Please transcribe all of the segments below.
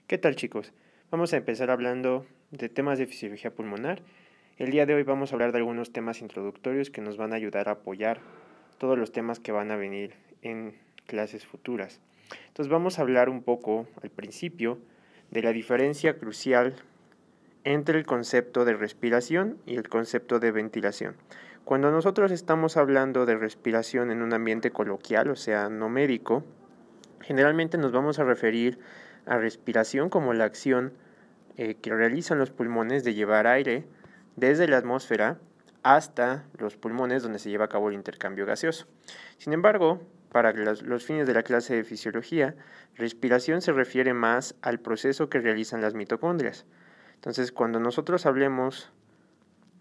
¿Qué tal, chicos? Vamos a empezar hablando de temas de fisiología pulmonar. El día de hoy vamos a hablar de algunos temas introductorios que nos van a ayudar a apoyar todos los temas que van a venir en clases futuras. Entonces vamos a hablar un poco al principio de la diferencia crucial entre el concepto de respiración y el concepto de ventilación. Cuando nosotros estamos hablando de respiración en un ambiente coloquial, o sea, no médico, generalmente nos vamos a referir a respiración como la acción que realizan los pulmones de llevar aire desde la atmósfera hasta los pulmones donde se lleva a cabo el intercambio gaseoso. Sin embargo, para los fines de la clase de fisiología, respiración se refiere más al proceso que realizan las mitocondrias. Entonces, cuando nosotros hablemos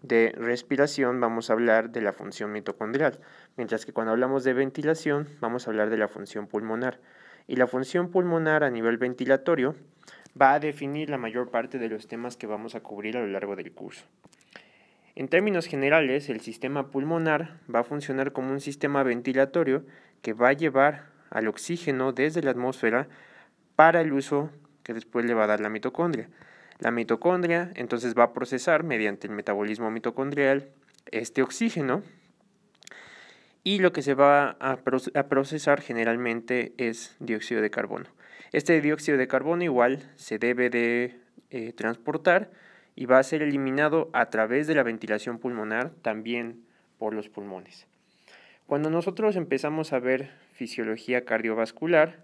de respiración, vamos a hablar de la función mitocondrial, mientras que cuando hablamos de ventilación, vamos a hablar de la función pulmonar. Y la función pulmonar a nivel ventilatorio va a definir la mayor parte de los temas que vamos a cubrir a lo largo del curso. En términos generales, el sistema pulmonar va a funcionar como un sistema ventilatorio que va a llevar al oxígeno desde la atmósfera para el uso que después le va a dar la mitocondria. La mitocondria entonces va a procesar mediante el metabolismo mitocondrial este oxígeno y lo que se va a procesar generalmente es dióxido de carbono. Este dióxido de carbono igual se debe de transportar y va a ser eliminado a través de la ventilación pulmonar, también por los pulmones. Cuando nosotros empezamos a ver fisiología cardiovascular,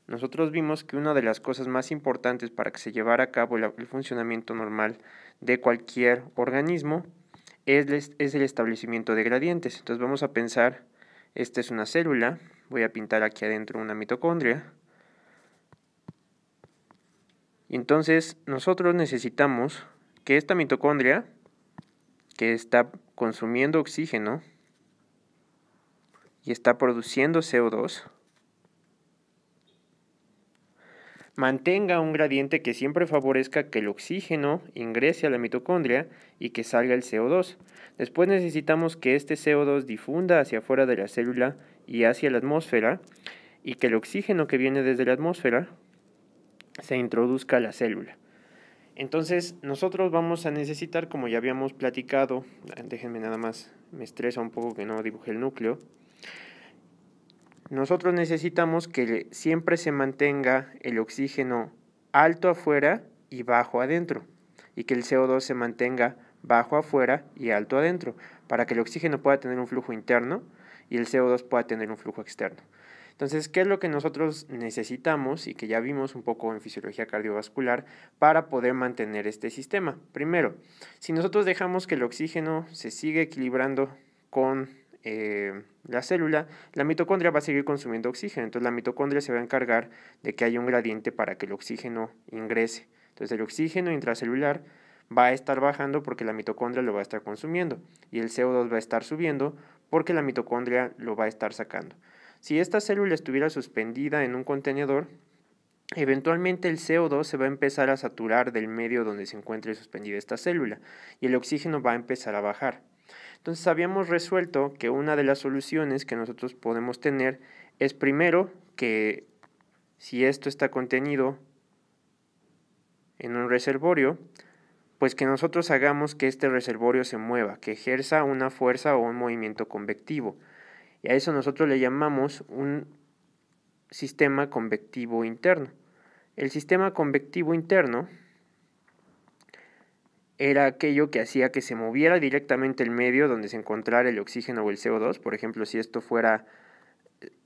nosotros vimos que una de las cosas más importantes para que se llevara a cabo el funcionamiento normal de cualquier organismo es el establecimiento de gradientes. Entonces vamos a pensar, esta es una célula, voy a pintar aquí adentro una mitocondria. Y entonces nosotros necesitamos que esta mitocondria, que está consumiendo oxígeno y está produciendo CO2, mantenga un gradiente que siempre favorezca que el oxígeno ingrese a la mitocondria y que salga el CO2. Después necesitamos que este CO2 difunda hacia afuera de la célula y hacia la atmósfera y que el oxígeno que viene desde la atmósfera se introduzca a la célula. Entonces nosotros vamos a necesitar, como ya habíamos platicado, déjenme nada más, me estresa un poco que no dibujé el núcleo. Nosotros necesitamos que siempre se mantenga el oxígeno alto afuera y bajo adentro, y que el CO2 se mantenga bajo afuera y alto adentro, para que el oxígeno pueda tener un flujo interno y el CO2 pueda tener un flujo externo. Entonces, ¿qué es lo que nosotros necesitamos y que ya vimos un poco en fisiología cardiovascular para poder mantener este sistema? Primero, si nosotros dejamos que el oxígeno se siga equilibrando con la célula, la mitocondria va a seguir consumiendo oxígeno. Entonces la mitocondria se va a encargar de que haya un gradiente para que el oxígeno ingrese. Entonces el oxígeno intracelular va a estar bajando porque la mitocondria lo va a estar consumiendo y el CO2 va a estar subiendo porque la mitocondria lo va a estar sacando. Si esta célula estuviera suspendida en un contenedor, eventualmente el CO2 se va a empezar a saturar del medio donde se encuentre suspendida esta célula y el oxígeno va a empezar a bajar. Entonces habíamos resuelto que una de las soluciones que nosotros podemos tener es primero que si esto está contenido en un reservorio, pues que nosotros hagamos que este reservorio se mueva, que ejerza una fuerza o un movimiento convectivo. Y a eso nosotros le llamamos un sistema convectivo interno. El sistema convectivo interno era aquello que hacía que se moviera directamente el medio donde se encontrara el oxígeno o el CO2. Por ejemplo, si esto fuera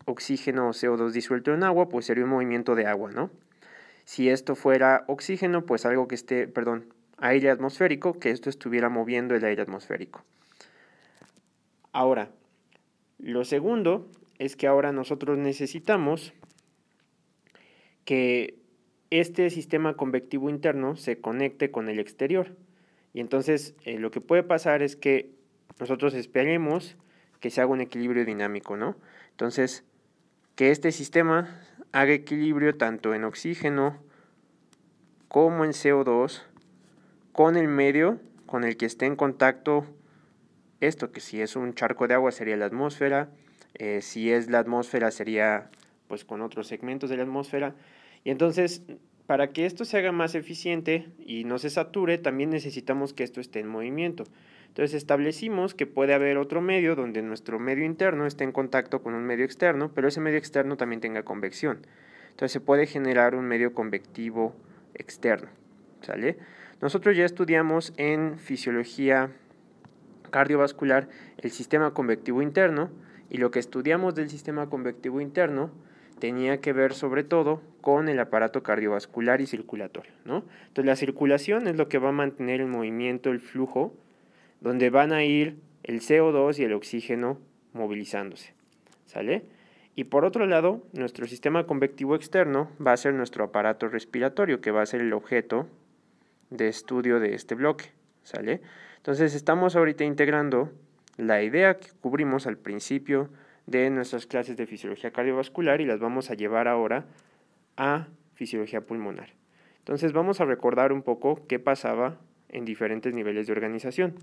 oxígeno o CO2 disuelto en agua, pues sería un movimiento de agua, ¿no? Si esto fuera oxígeno, pues algo que esté, aire atmosférico, que esto estuviera moviendo el aire atmosférico. Ahora, lo segundo es que ahora nosotros necesitamos que este sistema convectivo interno se conecte con el exterior. Y entonces lo que puede pasar es que nosotros esperemos que se haga un equilibrio dinámico, ¿no? Entonces, que este sistema haga equilibrio tanto en oxígeno como en CO2 con el medio con el que esté en contacto esto, que si es un charco de agua sería la atmósfera, si es la atmósfera sería pues con otros segmentos de la atmósfera. Y entonces Para que esto se haga más eficiente y no se sature, también necesitamos que esto esté en movimiento. Entonces establecimos que puede haber otro medio donde nuestro medio interno esté en contacto con un medio externo, pero ese medio externo también tenga convección. Entonces se puede generar un medio convectivo externo, ¿sale? Nosotros ya estudiamos en fisiología cardiovascular el sistema convectivo interno, y lo que estudiamos del sistema convectivo interno tenía que ver sobre todo con el aparato cardiovascular y circulatorio, ¿no? Entonces la circulación es lo que va a mantener en movimiento el flujo, donde van a ir el CO2 y el oxígeno movilizándose, ¿sale? Y por otro lado, nuestro sistema convectivo externo va a ser nuestro aparato respiratorio, que va a ser el objeto de estudio de este bloque, ¿sale? Entonces estamos ahorita integrando la idea que cubrimos al principio de nuestras clases de fisiología cardiovascular y las vamos a llevar ahora a fisiología pulmonar. Entonces vamos a recordar un poco qué pasaba en diferentes niveles de organización.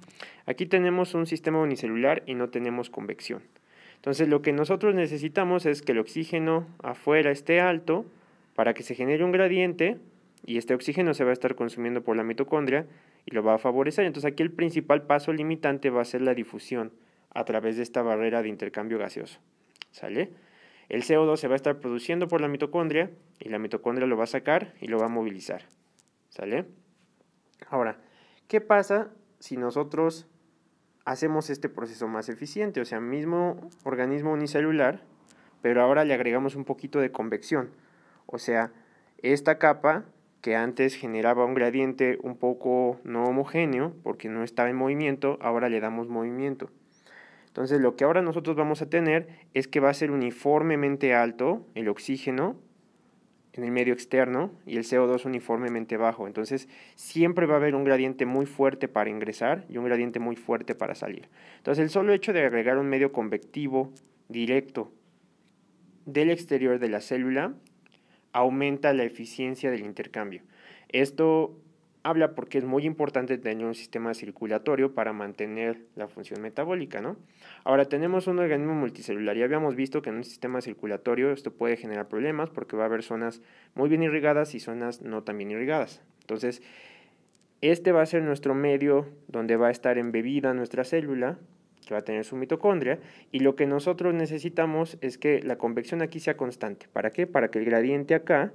Aquí tenemos un sistema unicelular y no tenemos convección. Entonces lo que nosotros necesitamos es que el oxígeno afuera esté alto para que se genere un gradiente, y este oxígeno se va a estar consumiendo por la mitocondria y lo va a favorecer. Entonces aquí el principal paso limitante va a ser la difusión a través de esta barrera de intercambio gaseoso, ¿sale? El CO2 se va a estar produciendo por la mitocondria y la mitocondria lo va a sacar y lo va a movilizar, ¿sale? Ahora, ¿qué pasa si nosotros hacemos este proceso más eficiente? O sea, mismo organismo unicelular, pero ahora le agregamos un poquito de convección. O sea, esta capa que antes generaba un gradiente un poco no homogéneo porque no estaba en movimiento, ahora le damos movimiento. Entonces lo que ahora nosotros vamos a tener es que va a ser uniformemente alto el oxígeno en el medio externo y el CO2 uniformemente bajo. Entonces siempre va a haber un gradiente muy fuerte para ingresar y un gradiente muy fuerte para salir. Entonces el solo hecho de agregar un medio convectivo directo del exterior de la célula aumenta la eficiencia del intercambio. Esto habla porque es muy importante tener un sistema circulatorio para mantener la función metabólica, ¿no? Ahora tenemos un organismo multicelular y habíamos visto que en un sistema circulatorio esto puede generar problemas porque va a haber zonas muy bien irrigadas y zonas no tan bien irrigadas. Entonces, este va a ser nuestro medio donde va a estar embebida nuestra célula, que va a tener su mitocondria, y lo que nosotros necesitamos es que la convección aquí sea constante. ¿Para qué? Para que el gradiente acá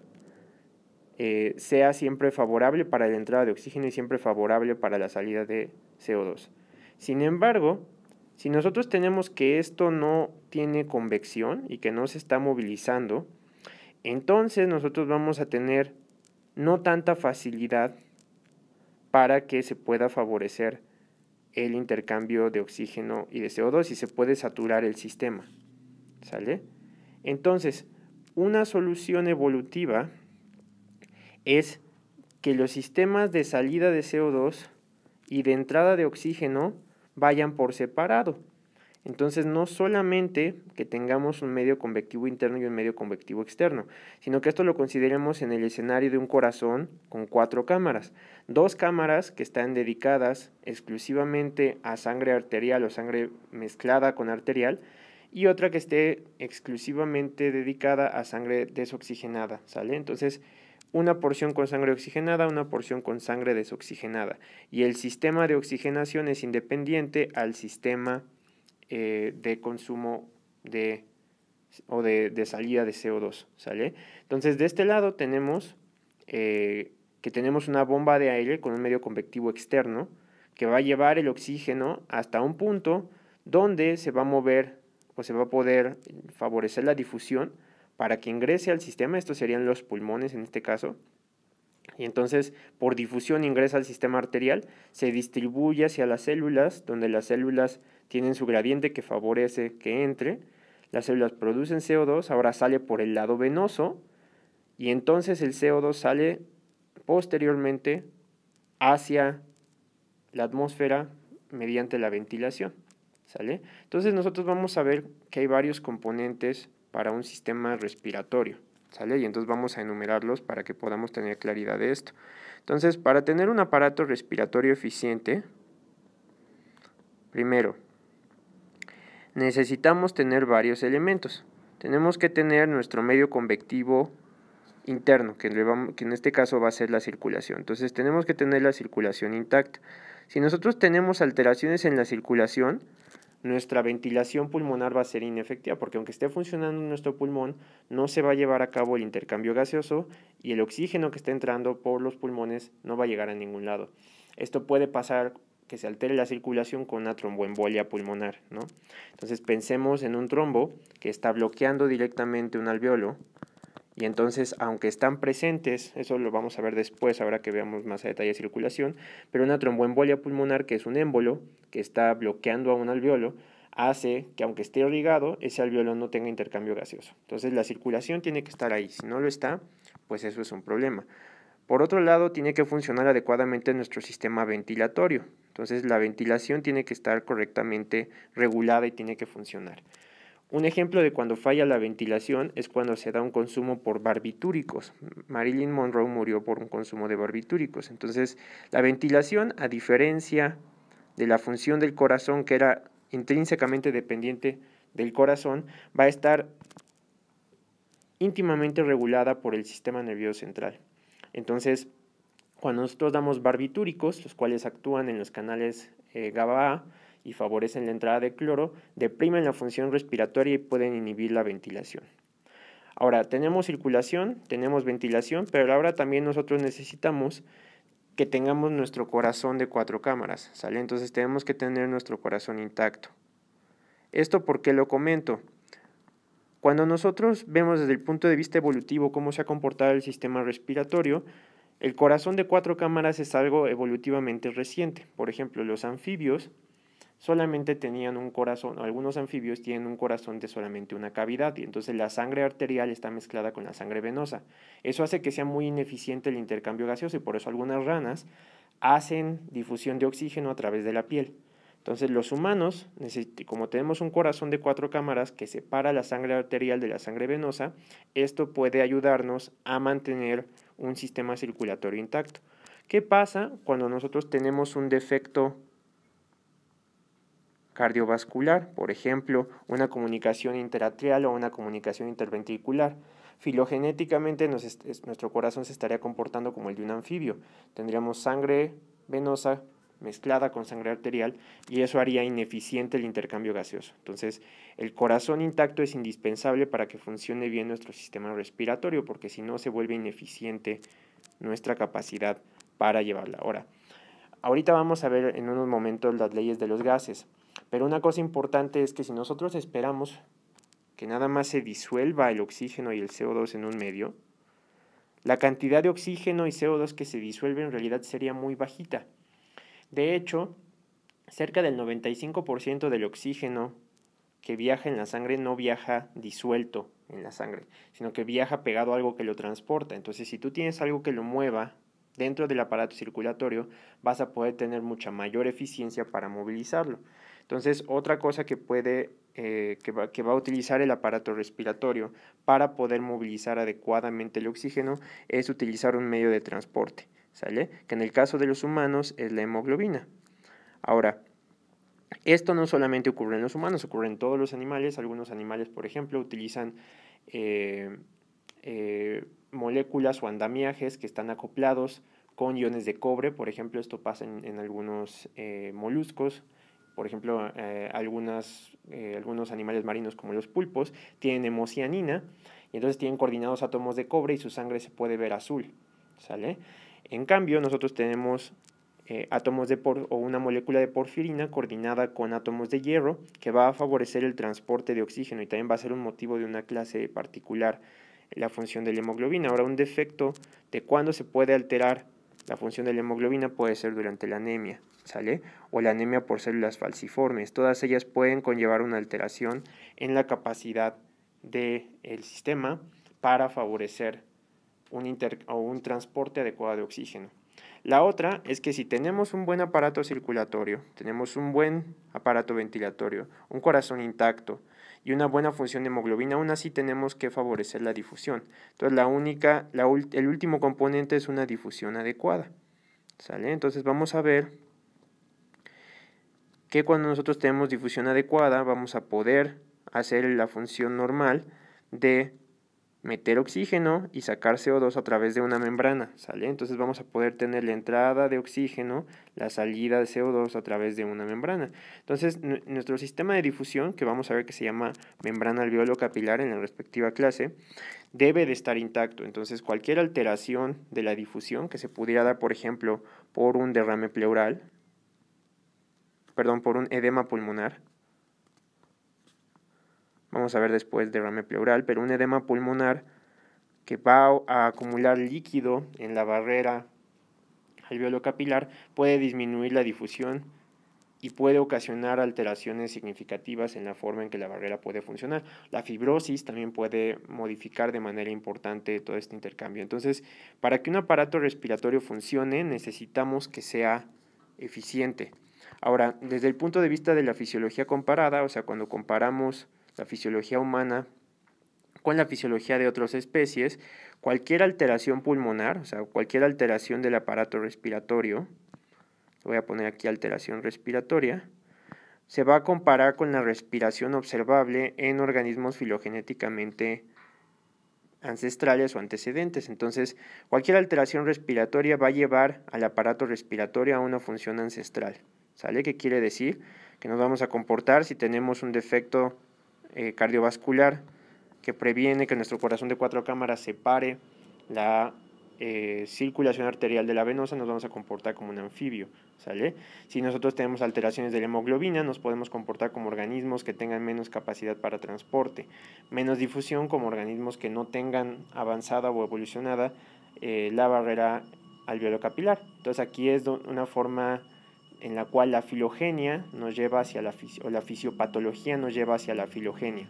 sea siempre favorable para la entrada de oxígeno y siempre favorable para la salida de CO2. Sin embargo, si nosotros tenemos que esto no tiene convección y que no se está movilizando, entonces nosotros vamos a tener no tanta facilidad para que se pueda favorecer el intercambio de oxígeno y de CO2 y se puede saturar el sistema, ¿sale? Entonces, una solución evolutiva es que los sistemas de salida de CO2 y de entrada de oxígeno vayan por separado. Entonces, no solamente que tengamos un medio convectivo interno y un medio convectivo externo, sino que esto lo consideremos en el escenario de un corazón con 4 cámaras. 2 cámaras que están dedicadas exclusivamente a sangre arterial o sangre mezclada con arterial, y otra que esté exclusivamente dedicada a sangre desoxigenada, ¿sale? Entonces, una porción con sangre oxigenada, una porción con sangre desoxigenada. Y el sistema de oxigenación es independiente al sistema de consumo de salida de CO2, ¿sale? Entonces, de este lado tenemos que tenemos una bomba de aire con un medio convectivo externo que va a llevar el oxígeno hasta un punto donde se va a mover o se va a poder favorecer la difusión para que ingrese al sistema. Estos serían los pulmones en este caso. Y entonces, por difusión ingresa al sistema arterial, se distribuye hacia las células, donde las células tienen su gradiente que favorece que entre. Las células producen CO2, ahora sale por el lado venoso, y entonces el CO2 sale posteriormente hacia la atmósfera mediante la ventilación, ¿sale? Entonces nosotros vamos a ver que hay varios componentes para un sistema respiratorio, ¿sale? Y entonces vamos a enumerarlos para que podamos tener claridad de esto. Entonces, para tener un aparato respiratorio eficiente, primero, necesitamos tener varios elementos. Tenemos que tener nuestro medio convectivo interno, que en este caso va a ser la circulación. Entonces tenemos que tener la circulación intacta. Si nosotros tenemos alteraciones en la circulación, nuestra ventilación pulmonar va a ser inefectiva, porque aunque esté funcionando nuestro pulmón, no se va a llevar a cabo el intercambio gaseoso y el oxígeno que está entrando por los pulmones no va a llegar a ningún lado. Esto puede pasar que se altere la circulación con una tromboembolia pulmonar, ¿no? Entonces pensemos en un trombo que está bloqueando directamente un alveolo, y entonces, aunque están presentes, eso lo vamos a ver después, ahora que veamos más a detalle de circulación, pero una tromboembolia pulmonar, que es un émbolo que está bloqueando a un alveolo, hace que aunque esté irrigado, ese alveolo no tenga intercambio gaseoso. Entonces la circulación tiene que estar ahí. Si no lo está, pues eso es un problema. Por otro lado, tiene que funcionar adecuadamente nuestro sistema ventilatorio. Entonces la ventilación tiene que estar correctamente regulada y tiene que funcionar. Un ejemplo de cuando falla la ventilación es cuando se da un consumo por barbitúricos. Marilyn Monroe murió por un consumo de barbitúricos. Entonces, la ventilación, a diferencia de la función del corazón, que era intrínsecamente dependiente del corazón, va a estar íntimamente regulada por el sistema nervioso central. Entonces, cuando nosotros damos barbitúricos, los cuales actúan en los canales GABA-A y favorecen la entrada de cloro, deprimen la función respiratoria y pueden inhibir la ventilación. Ahora, tenemos circulación, tenemos ventilación, pero ahora también nosotros necesitamos que tengamos nuestro corazón de 4 cámaras, ¿sale? Entonces tenemos que tener nuestro corazón intacto. ¿Esto por qué lo comento? Cuando nosotros vemos desde el punto de vista evolutivo cómo se ha comportado el sistema respiratorio, el corazón de 4 cámaras es algo evolutivamente reciente. Por ejemplo, los anfibios solamente tenían un corazón, o algunos anfibios tienen un corazón de solamente una cavidad, y entonces la sangre arterial está mezclada con la sangre venosa. Eso hace que sea muy ineficiente el intercambio gaseoso y por eso algunas ranas hacen difusión de oxígeno a través de la piel. Entonces los humanos, como tenemos un corazón de 4 cámaras que separa la sangre arterial de la sangre venosa, esto puede ayudarnos a mantener un sistema circulatorio intacto. ¿Qué pasa cuando nosotros tenemos un defecto cardiovascular? Por ejemplo, una comunicación interatrial o una comunicación interventricular. Filogenéticamente nuestro corazón se estaría comportando como el de un anfibio. Tendríamos sangre venosa mezclada con sangre arterial y eso haría ineficiente el intercambio gaseoso. Entonces, el corazón intacto es indispensable para que funcione bien nuestro sistema respiratorio, porque si no se vuelve ineficiente nuestra capacidad para llevarla. Ahorita vamos a ver en unos momentos las leyes de los gases, pero una cosa importante es que si nosotros esperamos que nada más se disuelva el oxígeno y el CO2 en un medio, la cantidad de oxígeno y CO2 que se disuelve en realidad sería muy bajita. De hecho, cerca del 95% del oxígeno que viaja en la sangre no viaja disuelto en la sangre, sino que viaja pegado a algo que lo transporta. Entonces, si tú tienes algo que lo mueva dentro del aparato circulatorio, vas a poder tener mucha mayor eficiencia para movilizarlo. Entonces, otra cosa que va a utilizar el aparato respiratorio para poder movilizar adecuadamente el oxígeno es utilizar un medio de transporte, ¿sale? Que en el caso de los humanos es la hemoglobina. Ahora, esto no solamente ocurre en los humanos, ocurre en todos los animales. Algunos animales, por ejemplo, utilizan moléculas o andamiajes que están acoplados con iones de cobre. Por ejemplo, esto pasa en algunos moluscos. Por ejemplo, algunos animales marinos como los pulpos tienen hemocianina y entonces tienen coordinados átomos de cobre y su sangre se puede ver azul, ¿sale? En cambio, nosotros tenemos átomos o una molécula de porfirina coordinada con átomos de hierro que va a favorecer el transporte de oxígeno y también va a ser un motivo de una clase particular la función de la hemoglobina. Ahora, un defecto de cuándo se puede alterar la función de la hemoglobina puede ser durante la anemia, ¿sale? O la anemia por células falciformes. Todas ellas pueden conllevar una alteración en la capacidad del sistema para favorecer un transporte adecuado de oxígeno. La otra es que si tenemos un buen aparato circulatorio, tenemos un buen aparato ventilatorio, un corazón intacto y una buena función de hemoglobina, aún así tenemos que favorecer la difusión. Entonces el último componente es una difusión adecuada, ¿sale? Entonces vamos a ver que cuando nosotros tenemos difusión adecuada vamos a poder hacer la función normal de meter oxígeno y sacar CO2 a través de una membrana, ¿sale? Entonces vamos a poder tener la entrada de oxígeno, la salida de CO2 a través de una membrana. Entonces nuestro sistema de difusión, que vamos a ver que se llama membrana alveolo-capilar en la respectiva clase, debe de estar intacto. Entonces cualquier alteración de la difusión que se pudiera dar, por ejemplo, por un derrame pleural, por un edema pulmonar, vamos a ver después derrame pleural, pero un edema pulmonar que va a acumular líquido en la barrera alveolo-capilar puede disminuir la difusión y puede ocasionar alteraciones significativas en la forma en que la barrera puede funcionar. La fibrosis también puede modificar de manera importante todo este intercambio. Entonces, para que un aparato respiratorio funcione, necesitamos que sea eficiente. Ahora, desde el punto de vista de la fisiología comparada, o sea, cuando comparamos la fisiología humana con la fisiología de otras especies, cualquier alteración pulmonar, o sea, cualquier alteración del aparato respiratorio, voy a poner aquí alteración respiratoria, se va a comparar con la respiración observable en organismos filogenéticamente ancestrales o antecedentes. Entonces, cualquier alteración respiratoria va a llevar al aparato respiratorio a una función ancestral. ¿Sale? ¿Qué quiere decir? Que nos vamos a comportar si tenemos un defecto cardiovascular que previene que nuestro corazón de 4 cámaras separe la circulación arterial de la venosa, nos vamos a comportar como un anfibio, ¿sale? Si nosotros tenemos alteraciones de la hemoglobina, nos podemos comportar como organismos que tengan menos capacidad para transporte, menos difusión como organismos que no tengan avanzada o evolucionada la barrera alveolo-capilar. Entonces aquí es una forma en la cual la filogenia nos lleva hacia la fisiopatología nos lleva hacia la filogenia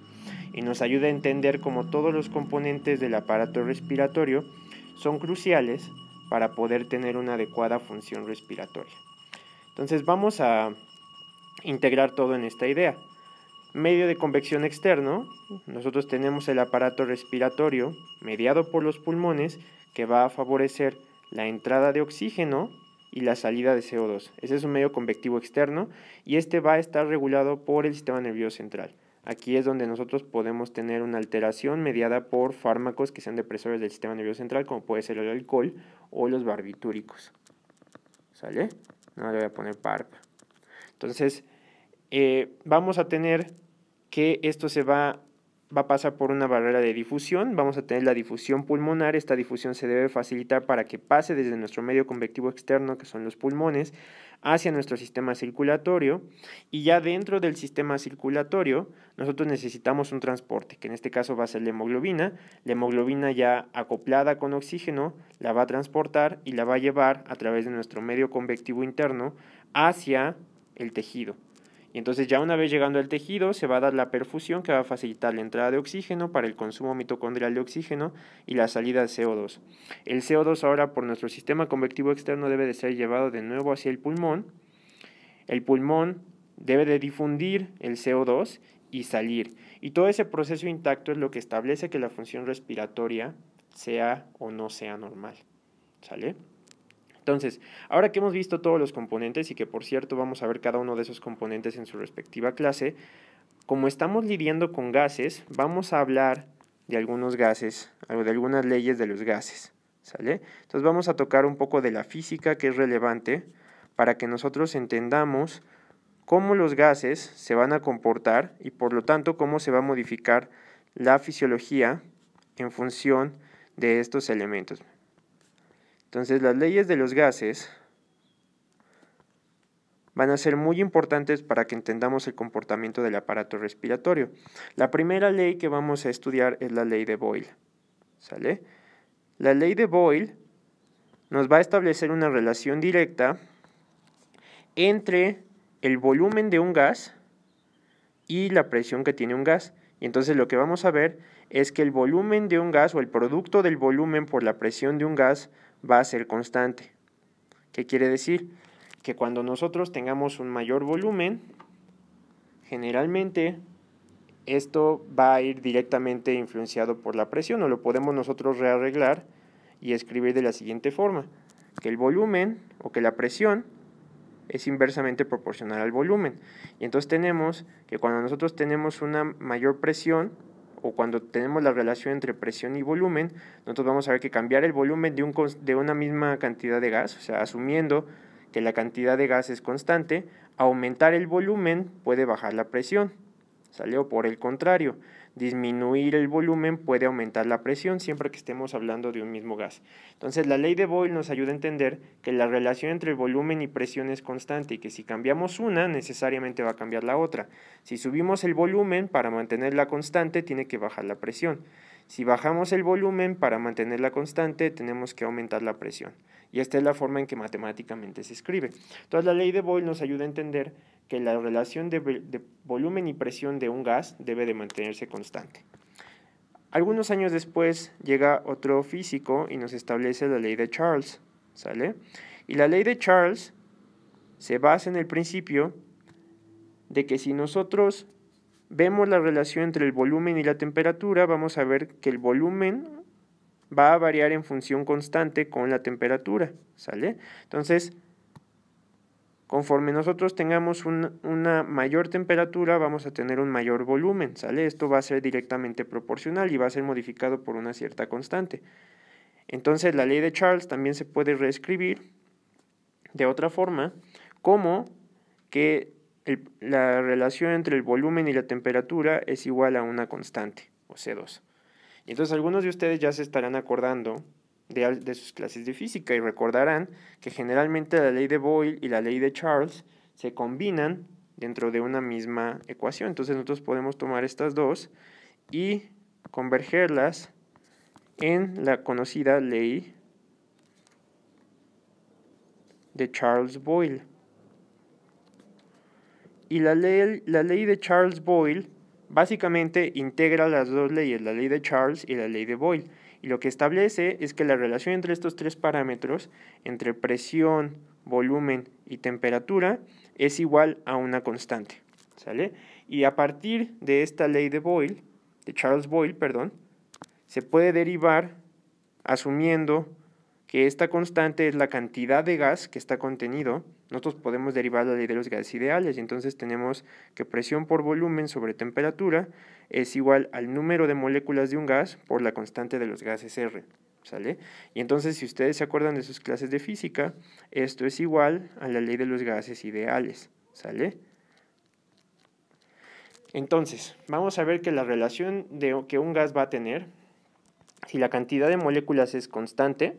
y nos ayuda a entender cómo todos los componentes del aparato respiratorio son cruciales para poder tener una adecuada función respiratoria. Entonces vamos a integrar todo en esta idea. Medio de convección externo, nosotros tenemos el aparato respiratorio mediado por los pulmones que va a favorecer la entrada de oxígeno y la salida de CO2. Ese es un medio convectivo externo y este va a estar regulado por el sistema nervioso central. Aquí es donde nosotros podemos tener una alteración mediada por fármacos que sean depresores del sistema nervioso central, como puede ser el alcohol o los barbitúricos. ¿Sale? No le voy a poner PARP. Entonces, vamos a tener que esto va a pasar por una barrera de difusión, vamos a tener la difusión pulmonar, esta difusión se debe facilitar para que pase desde nuestro medio convectivo externo, que son los pulmones, hacia nuestro sistema circulatorio, y ya dentro del sistema circulatorio nosotros necesitamos un transporte, que en este caso va a ser la hemoglobina ya acoplada con oxígeno, la va a transportar y la va a llevar a través de nuestro medio convectivo interno hacia el tejido. Y entonces ya una vez llegando al tejido se va a dar la perfusión que va a facilitar la entrada de oxígeno para el consumo mitocondrial de oxígeno y la salida de CO2. El CO2 ahora por nuestro sistema convectivo externo debe de ser llevado de nuevo hacia el pulmón. El pulmón debe de difundir el CO2 y salir. Y todo ese proceso intacto es lo que establece que la función respiratoria sea o no sea normal. ¿Sale? Entonces, ahora que hemos visto todos los componentes y que por cierto vamos a ver cada uno de esos componentes en su respectiva clase, como estamos lidiando con gases, vamos a hablar de algunos gases, de algunas leyes de los gases, ¿sale? Entonces vamos a tocar un poco de la física que es relevante para que nosotros entendamos cómo los gases se van a comportar y por lo tanto cómo se va a modificar la fisiología en función de estos elementos. Entonces, las leyes de los gases van a ser muy importantes para que entendamos el comportamiento del aparato respiratorio. La primera ley que vamos a estudiar es la ley de Boyle. ¿Sale? La ley de Boyle nos va a establecer una relación directa entre el volumen de un gas y la presión que tiene un gas. Y entonces lo que vamos a ver es que el volumen de un gas o el producto del volumen por la presión de un gas va a ser constante. ¿Qué quiere decir? Que cuando nosotros tengamos un mayor volumen, generalmente esto va a ir directamente influenciado por la presión o lo podemos nosotros rearreglar y escribir de la siguiente forma, que el volumen o que la presión es inversamente proporcional al volumen. Y entonces tenemos que cuando nosotros tenemos una mayor presión o cuando tenemos la relación entre presión y volumen, nosotros vamos a ver que cambiar el volumen de una misma cantidad de gas, o sea, asumiendo que la cantidad de gas es constante, aumentar el volumen puede bajar la presión, ¿sale? O por el contrario, disminuir el volumen puede aumentar la presión siempre que estemos hablando de un mismo gas. Entonces, la ley de Boyle nos ayuda a entender que la relación entre el volumen y presión es constante y que si cambiamos una, necesariamente va a cambiar la otra. Si subimos el volumen para mantenerla constante, tiene que bajar la presión. Si bajamos el volumen para mantenerla constante, tenemos que aumentar la presión. Y esta es la forma en que matemáticamente se escribe. Entonces, la ley de Boyle nos ayuda a entender que la relación de volumen y presión de un gas debe de mantenerse constante. Algunos años después llega otro físico y nos establece la ley de Charles, ¿sale? Y la ley de Charles se basa en el principio de que si nosotros vemos la relación entre el volumen y la temperatura, vamos a ver que el volumen va a variar en función constante con la temperatura, ¿sale? Entonces, conforme nosotros tengamos una mayor temperatura, vamos a tener un mayor volumen, ¿sale? Esto va a ser directamente proporcional y va a ser modificado por una cierta constante. Entonces, la ley de Charles también se puede reescribir de otra forma, como que la relación entre el volumen y la temperatura es igual a una constante, o C2. Y entonces, algunos de ustedes ya se estarán acordando de sus clases de física y recordarán que generalmente la ley de Boyle y la ley de Charles se combinan dentro de una misma ecuación. Entonces nosotros podemos tomar estas dos y convergerlas en la conocida ley de Charles Boyle. Y la ley de Charles Boyle básicamente integra las dos leyes, la ley de Charles y la ley de Boyle. Y lo que establece es que la relación entre estos tres parámetros, entre presión, volumen y temperatura, es igual a una constante, ¿sale? Y a partir de esta ley de Boyle, de Charles Boyle, perdón, se puede derivar asumiendo que esta constante es la cantidad de gas que está contenido. Nosotros podemos derivar la ley de los gases ideales y entonces tenemos que presión por volumen sobre temperatura es igual al número de moléculas de un gas por la constante de los gases R, ¿sale? Y entonces, si ustedes se acuerdan de sus clases de física, esto es igual a la ley de los gases ideales, ¿sale? Entonces, vamos a ver que la relación que un gas va a tener, si la cantidad de moléculas es constante,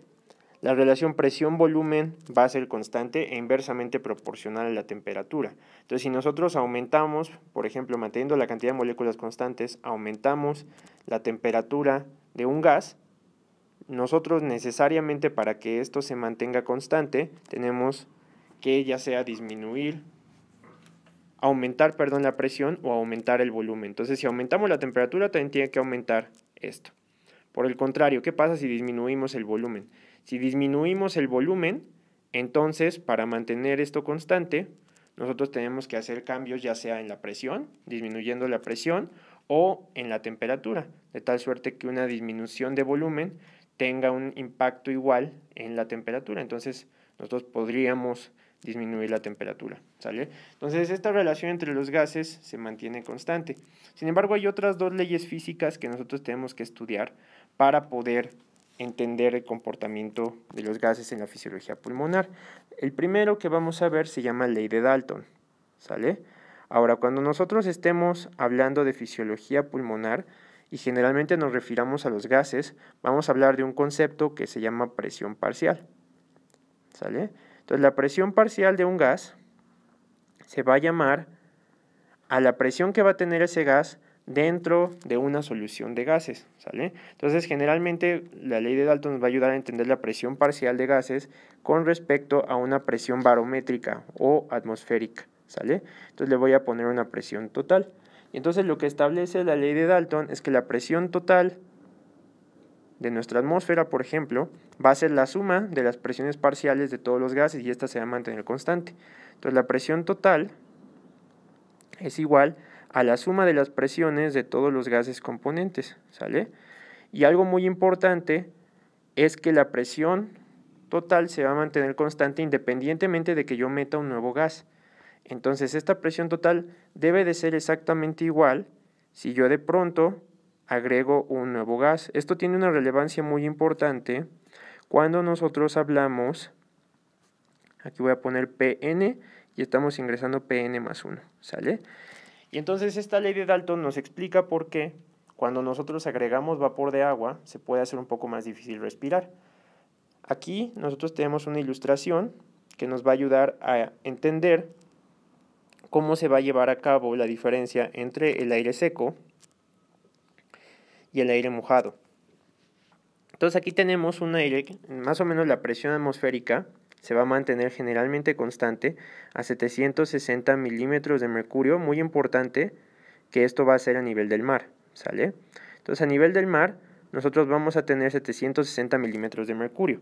la relación presión-volumen va a ser constante e inversamente proporcional a la temperatura. Entonces, si nosotros aumentamos, por ejemplo, manteniendo la cantidad de moléculas constantes, aumentamos la temperatura de un gas, nosotros necesariamente para que esto se mantenga constante, tenemos que ya sea aumentar la presión o aumentar el volumen. Entonces, si aumentamos la temperatura, también tiene que aumentar esto. Por el contrario, ¿qué pasa si disminuimos el volumen? Si disminuimos el volumen, entonces para mantener esto constante, nosotros tenemos que hacer cambios ya sea en la presión, disminuyendo la presión, o en la temperatura, de tal suerte que una disminución de volumen tenga un impacto igual en la temperatura. Entonces nosotros podríamos disminuir la temperatura, ¿sale? Entonces esta relación entre los gases se mantiene constante. Sin embargo, hay otras dos leyes físicas que nosotros tenemos que estudiar para poder entender el comportamiento de los gases en la fisiología pulmonar. El primero que vamos a ver se llama ley de Dalton, ¿sale? Ahora, cuando nosotros estemos hablando de fisiología pulmonar y generalmente nos refiramos a los gases, vamos a hablar de un concepto que se llama presión parcial, ¿sale? Entonces, la presión parcial de un gas se va a llamar a la presión que va a tener ese gas dentro de una solución de gases, ¿sale? Entonces, generalmente, la ley de Dalton nos va a ayudar a entender la presión parcial de gases con respecto a una presión barométrica o atmosférica, ¿sale? Entonces, le voy a poner una presión total. Y entonces, lo que establece la ley de Dalton es que la presión total de nuestra atmósfera, por ejemplo, va a ser la suma de las presiones parciales de todos los gases y esta se va a mantener constante. Entonces, la presión total es igual a la suma de las presiones de todos los gases componentes, ¿sale? Y algo muy importante es que la presión total se va a mantener constante independientemente de que yo meta un nuevo gas. Entonces, esta presión total debe de ser exactamente igual si yo de pronto agrego un nuevo gas. Esto tiene una relevancia muy importante cuando nosotros hablamos, aquí voy a poner Pn y estamos ingresando Pn más 1, ¿sale? Y entonces esta ley de Dalton nos explica por qué cuando nosotros agregamos vapor de agua se puede hacer un poco más difícil respirar. Aquí nosotros tenemos una ilustración que nos va a ayudar a entender cómo se va a llevar a cabo la diferencia entre el aire seco y el aire mojado. Entonces aquí tenemos un aire, más o menos la presión atmosférica se va a mantener generalmente constante a 760 milímetros de mercurio, muy importante que esto va a ser a nivel del mar, ¿sale? Entonces a nivel del mar nosotros vamos a tener 760 milímetros de mercurio.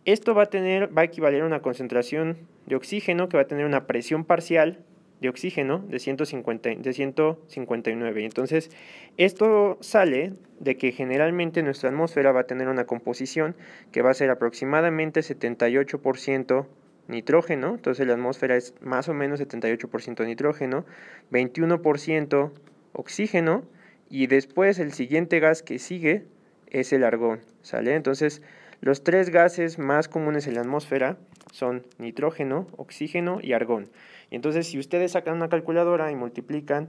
Esto va a equivaler a una concentración de oxígeno que va a tener una presión parcial de oxígeno de 159. Entonces, esto sale de que generalmente nuestra atmósfera va a tener una composición que va a ser aproximadamente 78% nitrógeno. Entonces, la atmósfera es más o menos 78% nitrógeno, 21% oxígeno y después el siguiente gas que sigue es el argón, ¿sale? Entonces, los tres gases más comunes en la atmósfera son nitrógeno, oxígeno y argón. Y entonces, si ustedes sacan una calculadora y multiplican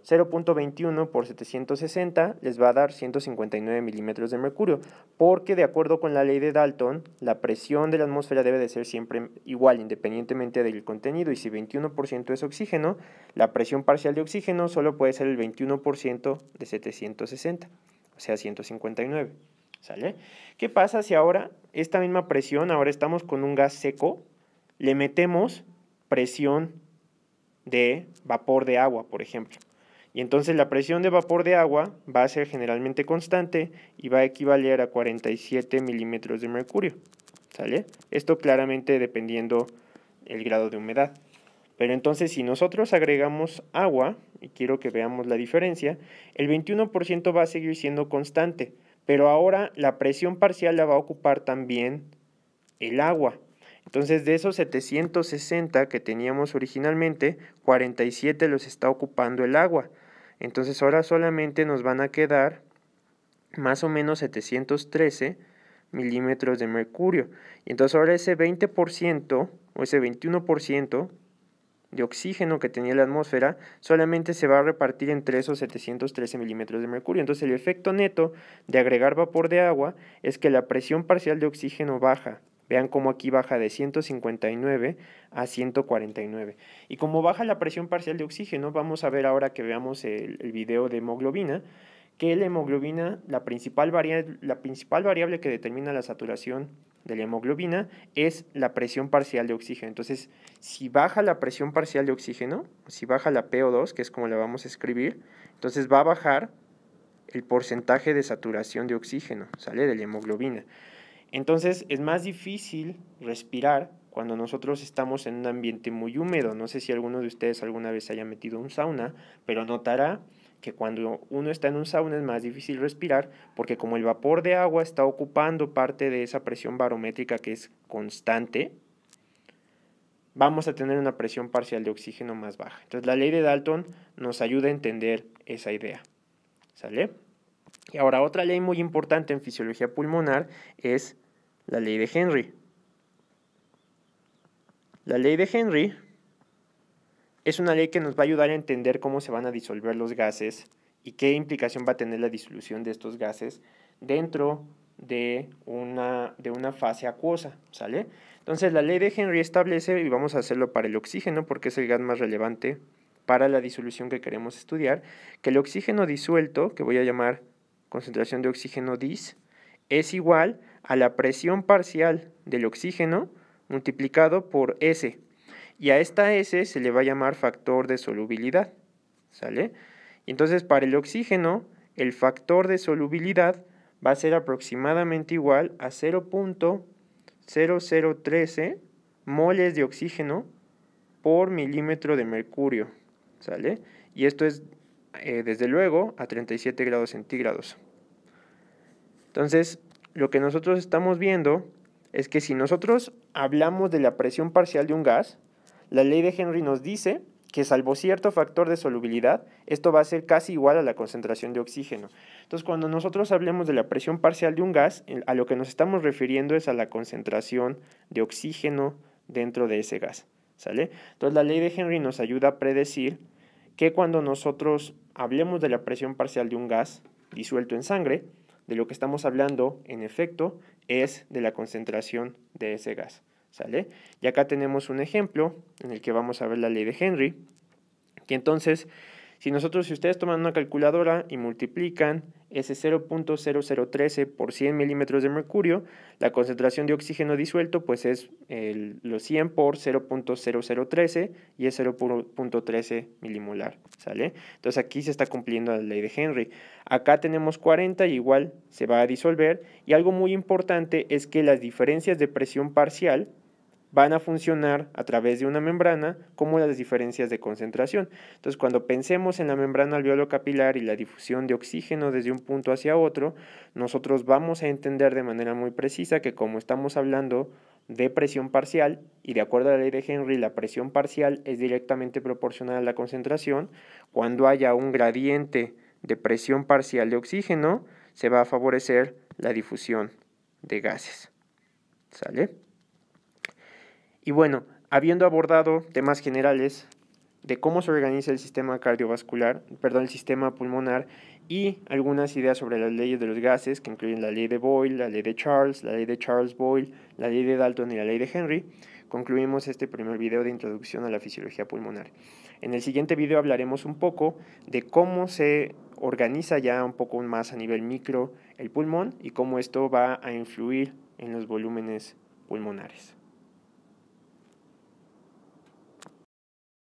0.21 por 760, les va a dar 159 milímetros de mercurio, porque de acuerdo con la ley de Dalton, la presión de la atmósfera debe de ser siempre igual, independientemente del contenido, y si 21% es oxígeno, la presión parcial de oxígeno solo puede ser el 21% de 760, o sea, 159. ¿Sale? ¿Qué pasa si ahora esta misma presión, ahora estamos con un gas seco, le metemos presión de vapor de agua, por ejemplo? Y entonces la presión de vapor de agua va a ser generalmente constante y va a equivaler a 47 milímetros de mercurio, ¿sale? Esto claramente dependiendo el grado de humedad. Pero entonces si nosotros agregamos agua, y quiero que veamos la diferencia, el 21% va a seguir siendo constante, pero ahora la presión parcial la va a ocupar también el agua. Entonces de esos 760 que teníamos originalmente, 47 los está ocupando el agua. Entonces ahora solamente nos van a quedar más o menos 713 milímetros de mercurio. Y entonces ahora ese 20% o ese 21% de oxígeno que tenía la atmósfera solamente se va a repartir entre esos 713 milímetros de mercurio. Entonces el efecto neto de agregar vapor de agua es que la presión parcial de oxígeno baja. Vean cómo aquí baja de 159 a 149. Y como baja la presión parcial de oxígeno, vamos a ver ahora que veamos el video de hemoglobina, que la hemoglobina, la principal variable que determina la saturación de la hemoglobina es la presión parcial de oxígeno. Entonces, si baja la presión parcial de oxígeno, si baja la PO2, que es como la vamos a escribir, entonces va a bajar el porcentaje de saturación de oxígeno, ¿sale? De la hemoglobina. Entonces, es más difícil respirar cuando nosotros estamos en un ambiente muy húmedo. No sé si alguno de ustedes alguna vez haya metido un sauna, pero notará que cuando uno está en un sauna es más difícil respirar porque como el vapor de agua está ocupando parte de esa presión barométrica que es constante, vamos a tener una presión parcial de oxígeno más baja. Entonces la ley de Dalton nos ayuda a entender esa idea. ¿Sale? Y ahora otra ley muy importante en fisiología pulmonar es la ley de Henry. La ley de Henry es una ley que nos va a ayudar a entender cómo se van a disolver los gases y qué implicación va a tener la disolución de estos gases dentro de una fase acuosa, ¿sale? Entonces la ley de Henry establece, y vamos a hacerlo para el oxígeno porque es el gas más relevante para la disolución que queremos estudiar, que el oxígeno disuelto, que voy a llamar concentración de oxígeno dis, es igual a la presión parcial del oxígeno multiplicado por S. Y a esta S se le va a llamar factor de solubilidad, ¿sale? Y entonces para el oxígeno, el factor de solubilidad va a ser aproximadamente igual a 0.0013 moles de oxígeno por milímetro de mercurio, ¿sale? Y esto es, desde luego, a 37 grados centígrados. Entonces, lo que nosotros estamos viendo es que si nosotros hablamos de la presión parcial de un gas, la ley de Henry nos dice que salvo cierto factor de solubilidad, esto va a ser casi igual a la concentración de oxígeno. Entonces, cuando nosotros hablemos de la presión parcial de un gas, a lo que nos estamos refiriendo es a la concentración de oxígeno dentro de ese gas, ¿sale? Entonces, la ley de Henry nos ayuda a predecir que cuando nosotros hablemos de la presión parcial de un gas disuelto en sangre, de lo que estamos hablando, en efecto, es de la concentración de ese gas, ¿sale? Y acá tenemos un ejemplo en el que vamos a ver la ley de Henry, que entonces, si ustedes toman una calculadora y multiplican ese 0.0013 por 100 milímetros de mercurio, la concentración de oxígeno disuelto pues es los 100 por 0.0013 y es 0.13 milimolar, ¿sale? Entonces aquí se está cumpliendo la ley de Henry. Acá tenemos 40 y igual se va a disolver, y algo muy importante es que las diferencias de presión parcial van a funcionar a través de una membrana como las diferencias de concentración. Entonces, cuando pensemos en la membrana alveolo-capilar y la difusión de oxígeno desde un punto hacia otro, nosotros vamos a entender de manera muy precisa que como estamos hablando de presión parcial, y de acuerdo a la ley de Henry, la presión parcial es directamente proporcional a la concentración, cuando haya un gradiente de presión parcial de oxígeno, se va a favorecer la difusión de gases. ¿Sale? Y bueno, habiendo abordado temas generales de cómo se organiza el sistema el sistema pulmonar, y algunas ideas sobre las leyes de los gases, que incluyen la ley de Boyle, la ley de Charles-Boyle, la ley de Dalton y la ley de Henry, concluimos este primer video de introducción a la fisiología pulmonar. En el siguiente video hablaremos un poco de cómo se organiza ya un poco más a nivel micro el pulmón y cómo esto va a influir en los volúmenes pulmonares.